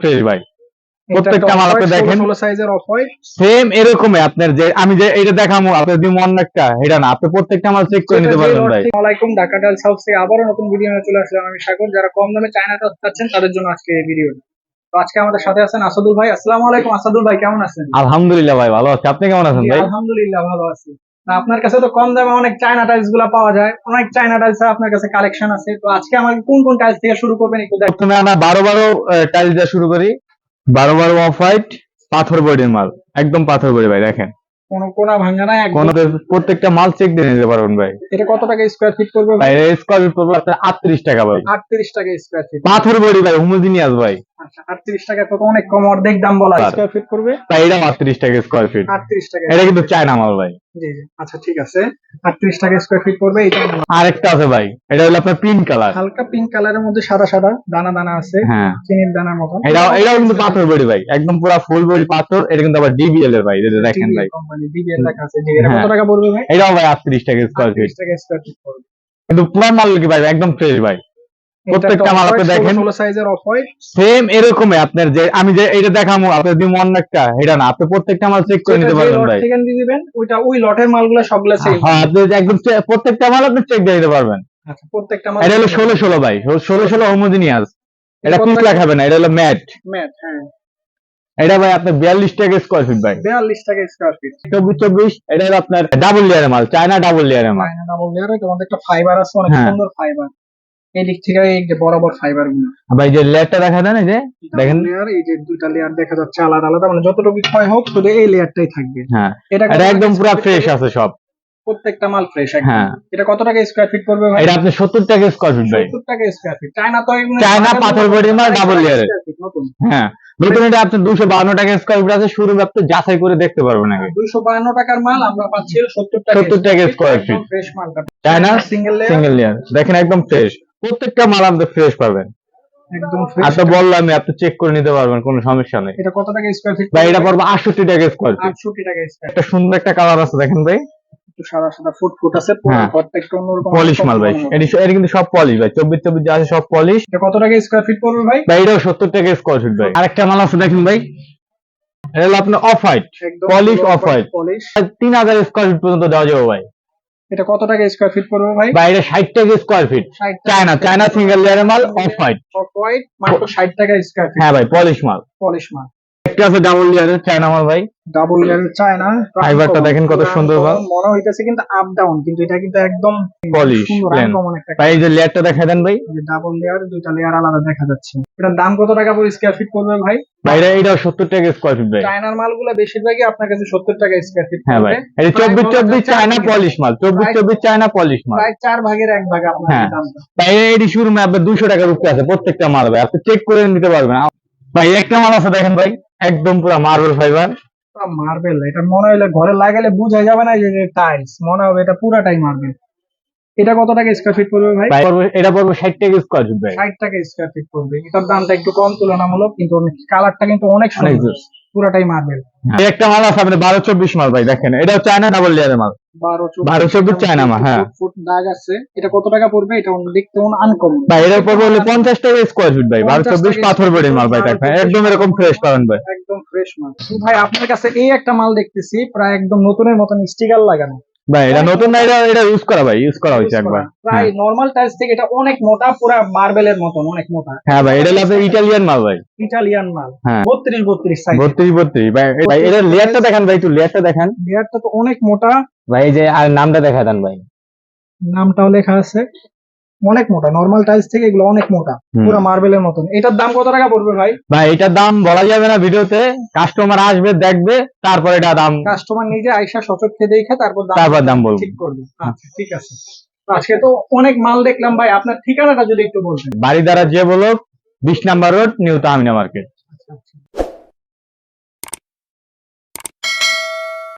Fresh ভাই। এটা প্রত্যেকটা মাল আপনি দেখেন 16 সাইজের অফ হোয়াইট সেম এরকমই আপনার যে আমি যে এটা দেখাবো আপনার যদি মন একটা এটা না আপনি প্রত্যেকটা মাল চেক করে নিতে পারবেন ভাই। আসসালামু আলাইকুম, ঢাকা টাইলস হাউস থেকে আবারও নতুন ভিডিও নিয়ে চলে আসলাম আমি সাগর। যারা কম দামে চায়নাটা চাচ্ছেন তাদের জন্য আজকে এই ভিডিও। তো আজকে আমাদের সাথে আছেন আসাদুল ভাই। আসসালামু আলাইকুম আসাদুল ভাই, কেমন আছেন? আলহামদুলিল্লাহ ভাই ভালো আছি, আপনি কেমন আছেন জি, ভাই? আলহামদুলিল্লাহ ভালো আছি। তা আপনার কাছে তো কম দামে অনেক চায়না টাইলস গুলা পাওয়া যায়, অনেক চায়না টাইলস আপনার কাছে কালেকশন আছে। তো আজকে আমাকে কোন কোন টাইলস থেকে শুরু করবেন একটু দেখেন। প্রথমে আমরা 12 টাইল দিয়ে শুরু করি। 12 অফ হোয়াইট পাথর বডির মাল, একদম পাথর বডি ভাই। দেখেন কোনো কোনা ভাঙা নাই কোন একদম। প্রত্যেকটা মাল চেক দিয়ে নিতে পারবেন ভাই। এটা কত টাকা স্কয়ার ফিট পড়বে ভাই ভাই? স্কয়ার ফিট পড়বে আপনার 38 টাকা ভাই। 38 টাকা স্কয়ার ফিট। পাথর বডি ভাই, হোমোজিনিয়াস ভাই। আচ্ছা, 38 টাকা তো অনেক কম, অর্ধেক দাম বলা। স্কয়ার ফিট পড়বে তাই এটা 38 টাকা স্কয়ার ফিট। 38 টাকা। এটা কিন্তু চায়না মাল ভাই। জি জি, আচ্ছা ঠিক আছে, 38 টাকা স্কয়ার ফিট পড়বে। এটা আরেকটা আছে ভাই, এটা হলো আপনার পিঙ্ক কালার। হালকা পিঙ্ক কালারের মধ্যে সাদা সাদা দানা দানা আছে, হ্যাঁ চিনির দানার মতন। এটাও কিন্তু পাথর বডি ভাই, একদম পুরো ফুল বডি পাথর। এটা কিন্তু আবার ডিবিএল এর ভাই, এটা দেখেন ভাই। কোম্পানি ডিবিএল লেখা আছে। জি, এটা কত হ্যাঁ। টাকা পড়বে ভাই? এটাও ভাই 38 টাকা স্কয়ার ফিট। 38 টাকা স্কয়ার ফিট পড়বে। কিন্তু পুরো মাল কি ভাই একদম ফ্রেশ ভাই। প্রত্যেকটা মাল আপনি দেখেন 16 সাইজের অফ হোয়াইট। সেম এরকমই আপনার যে আমি যে এটা দেখাবো আপনার যদি মন একটা এটা না আপনি প্রত্যেকটা মাল চেক করে নিতে পারবেন ভাই। থেকে দিয়ে দিবেন ওইটা, ওই লটের মালগুলো সবগুলা সেম। হ্যাঁ আপনি একদম প্রত্যেকটা মাল আপনি চেক দিয়ে নিতে পারবেন। আচ্ছা, প্রত্যেকটা মাল এটা হলো 16 ভাই, 16 হোমোজিনিয়াস। এটা পিস লাগাবে না, এটা হলো ম্যাট। ম্যাট, হ্যাঁ। এটা ভাই আপনার 42 টাকা স্কয়ার ফিট ভাই। 42 টাকা স্কয়ার ফিট। 24 এটা হলো আপনার ডাবল লেয়ারের মাল, চায়না ডাবল লেয়ারের মাল। চায়না ডাবল লেয়ার, এটার মধ্যে একটা ফাইবার আছে, অনেক হ্যাঁ। সুন্দর ফাইবার। এই দিক থেকে এই যে বরাবর ফাইবার গুলো ভাই যে লেয়ারটা দেখা দেন, এই যে দেখেন। লেয়ার, এই যে দুইটা লেয়ার দেখা যাচ্ছে আলাদা আলাদা, মানে যতটুকু ক্ষয় হোক শুধু এই লেয়ারটাই থাকবে। হ্যাঁ এটা এটা একদম পুরো ফ্রেশ আছে সব। প্রত্যেকটা মাল ফ্রেশ একদম। হ্যাঁ। এটা কত টাকা স্কয়ার ফিট পড়বে ভাই? এটা আপনি 70 টাকা স্কয়ার ফিট ভাই। 70 টাকা স্কয়ার ফিট। চায়না তো এগুলো চায়না পাথর বডি মাল ডাবল লেয়ারের। নতুন। হ্যাঁ নতুন এটা আপনি 252 টাকা স্কয়ার ফিট আছে, শুরু আপনি যাচাই করে দেখতে পারবেন আগে। 252 টাকার মাল আমরা পাচ্ছি 70 টাকা স্কয়ার ফিট। ফ্রেশ মালটা। চায়না সিঙ্গেল সিঙ্গেল লেয়ার দেখেন একদম ফ্রেশ। প্রত্যেকটা মাল আপনি ফ্রেশ পাবেন। একদম ফ্রেশ। আপনি বললাম আপনি চেক করে নিতে পারবেন, কোনো সমস্যা নেই। এটা কত টাকা স্কয়ার ফিট ভাই এটা পড়বে 68 টাকা স্কয়ার ফিট। 68 টাকা স্কয়ার। একটা সুন্দর একটা কালার আছে দেখেন ভাই, একটু সাদা সাদা ফুট ফুট আছে, পুরো হ্যাঁ। ঘরটা একটু অন্যরকম পলিশ মাল ভাই। এটা কিন্তু সব পলিশ ভাই, 24 যা আছে সব পলিশ। এটা কত টাকা স্কয়ার ফিট পড়বে ভাই? ভাই এটাও 70 টাকা স্কয়ার ফিট ভাই। আরেকটা মাল আছে দেখেন ভাই, এটা হলো আপনার off white polish, off white polish. 3000 square feet পর্যন্ত দেওয়া যাবে ভাই। এটা কত টাকা স্কয়ার ফিট পড়বে ভাই? ভাই এটা 60 টাকা স্কয়ার ফিট। 60 টাকা। চায়না সিঙ্গেল লেয়ারের মাল, অফ হোয়াইট। অফ হোয়াইট মাত্র 60 টাকা স্কয়ার ফিট। হ্যাঁ ভাই পলিশ মাল। পলিশ মাল। একটা আছে ডাবল লেয়ারের চায়না মাল ভাই। ডাবল লেয়ারের চায়না। ফাইবারটা দেখেন কত সুন্দর ভাই। মনে হইতাছে কিন্তু আপ ডাউন, কিন্তু এটা কিন্তু একদম পলিশ সুন্দর প্লেন আনকমন একটা। ভাই। এই যে লেয়ারটা দেখা দেন ভাই। ডাবল লেয়ার, দুইটা লেয়ার আলাদা দেখা যাচ্ছে। এটার দাম কত টাকা পড়ে স্কয়ার ফিট পড়বে ভাই? ভাই এটাও 70 টাকা স্কয়ার ফিট ভাই। চায়নার মালগুলো বেশিরভাগই আপনার কাছে 70 টাকা স্কয়ার ফিট। হ্যাঁ ভাই এই 24 চায়না পলিশ মাল, 24 চায়না পলিশ মাল। প্রায় 4 ভাগের 1 ভাগ আপনার হ্যাঁ। দামটা। ভাই এটি শুরু মে আপনার 200 টাকার উপরে আছে প্রত্যেকটা মাল ভাই, আপনি চেক করে নিতে পারবেন। ভাই একটা মাল আছে দেখেন ভাই, একদম পুরো মার্বেল ফাইবার। মার্বেল, এটা মনে হইলে ঘরে লাগালে বুঝা যাবে না যে টাইলস, মনে হবে এটা পুরাটাই মার্বেল। এটা কত টাকা স্কয়ার ফিট পড়বে ভাই? এটা পড়বে 60 টাকা স্কয়ার ফিট ভাই। 60 টাকা স্কয়ার ফিট পড়বে। এটার দামটা একটু কম তুলনামূলক, কিন্তু কালারটা কিন্তু অনেক সুন্দর, পুরাটাই মার্বেল। এই একটা মাল আছে আপনার 12-24 মাল ভাই, দেখেন এটাও চায়না ডাবল লেয়ারের মাল। 12-24 চায়না মাল। হ্যাঁ ফুট দাগ আছে। এটা কত টাকা পড়বে? এটা দেখতে আনকমন ভাই। এটার পড়বে হলো 50 টাকা স্কয়ার ফিট ভাই। 12-24 পাথর বডির মাল ভাই, দেখেন একদম এরকম ফ্রেশ পাবেন ভাই। একদম ফ্রেশ মাল। তো ভাই আপনার কাছে এই একটা মাল দেখতেছি প্রায় একদম নতুনের মতন, স্টিকার লাগানো। ভাই এটা নতুন না, এটা ইউজ করা ভাই, ইউজ করা হয়েছে একবার। প্রায় নরমাল টাইলস থেকে এটা অনেক মোটা, পুরা মার্বেলের মতন অনেক মোটা। হ্যাঁ ভাই এটা হলো ইটালিয়ান মাল ভাই। ইটালিয়ান মাল। হ্যাঁ 32 সাইজ। 32 ভাই। ভাই এটার লেয়ারটা দেখেন ভাই, একটু লেয়ারটা দেখেন। লেয়ারটা তো অনেক মোটা ভাই এই যে আর নামটা দেখা দেন ভাই। নামটাও লেখা আছে। অনেক মোটা, নরমাল টাইলস থেকে এগুলো অনেক মোটা, পুরো মার্বেলের মতন। এটার দাম কত টাকা পড়বে ভাই? ভাই এটার দাম বলা যাবে না ভিডিওতে, কাস্টমার আসবে দেখবে তারপর এটা দাম। কাস্টমার নিজে আইসা সচক্ষে দেখে তারপর দাম বলবো। ঠিক করবে। আচ্ছা ঠিক আছে। আজকে তো অনেক মাল দেখলাম ভাই, আপনার ঠিকানাটা যদি একটু বলতেন। বাড়িধারা যে বলো 20 number road, new Tahmina market. আচ্ছা।